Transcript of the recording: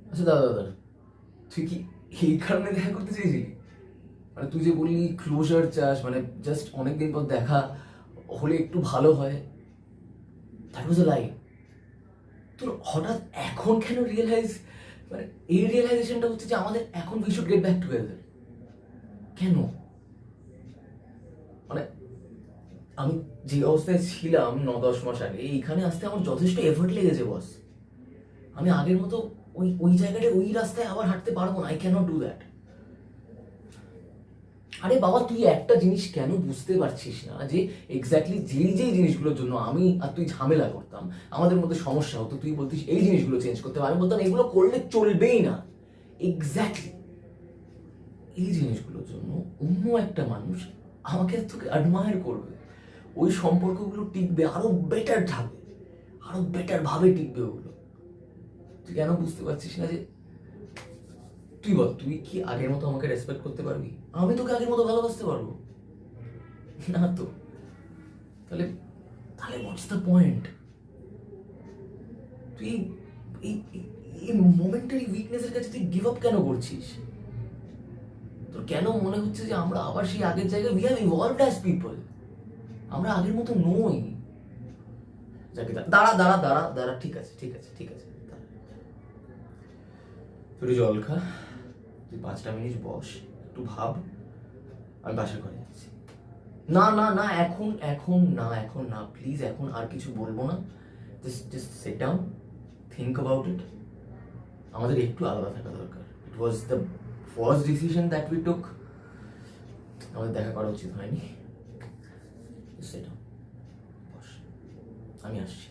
আচ্ছা দাদা দাদা, তুই কি এই কারণে দেখা করতে চেয়েছিলি? মানে তুই যে বললি ক্লোজার চাস, মানে জাস্ট অনেকদিন পর দেখা হলে একটু ভালো হয়, দ্যাট ওয়াজ এ লাই। তোর হঠাৎ এখন কেন রিয়েলাইজ, মানে এই রিয়েলাইজেশনটা হচ্ছে যে আমাদের এখন we should get back together? কেন? মানে আমি যে অবস্থায় ছিলাম 9-10 মাস আগে, এইখানে আসতে আমার যথেষ্ট এফোর্ট লেগেছে বস। আমি আগের মতো ওই ওই জায়গাটায় ওই রাস্তায় আবার হাঁটতে পারবো না। I can't do that. আরে বাবা, তুই একটা জিনিস কেন বুঝতে পারছিস না যে এক্স্যাক্টলি যেই যেই জিনিসগুলোর জন্য আমি আর তুই ঝামেলা করতাম, আমাদের মধ্যে সমস্যা হতো, তুই বলতিস এই জিনিসগুলো চেঞ্জ করতে হবে, আমি বলতাম এগুলো করলে চলবেই না। এক্স্যাক্টলি এই জিনিসগুলোর জন্য অন্য একটা মানুষ আমাকে আর তোকে অ্যাডমায়ার করবে, ওই সম্পর্কগুলো টিকবে, আরো বেটার থাকবে, আরো বেটার ভাবে টিকবে ওগুলো। তুই কেন বুঝতে পারছিস না যে, তুই বল, তুই কি আগের মতো আমাকে রেসপেক্ট করতে পারবি? আমি তোকে আগের মতো ভালোবাসতে পারবো না তো? তাহলে তাহলে হোয়াটস দ্য পয়েন্ট? তুই এই এই মোমেন্টারি উইকনেসের কাছে তুই গিভ আপ কেন করছিস? তোর কেন মনে হচ্ছে যে আমরা আবার সেই আগের জায়গায়, we have evolved as people, আমরা আগের মতো নই? যাকে দাঁড়া দাঁড়া দাঁড়া দাঁড়া, ঠিক আছে ঠিক আছে ঠিক আছে, তুই জল খা, তুই 5টা মিনিট বস, একটু ভাব, আমি বাসা করে যাচ্ছি। না না না, এখন এখন না, এখন না প্লিজ, এখন আর কিছু বলবো না। Just just sit down, think about it. আমাদের একটু আলাদা থাকা দরকার। It was the first decision that we took. আমাদের দেখা করা উচিত হয়নি। সিট ডাউন, বস, আমি আসছি।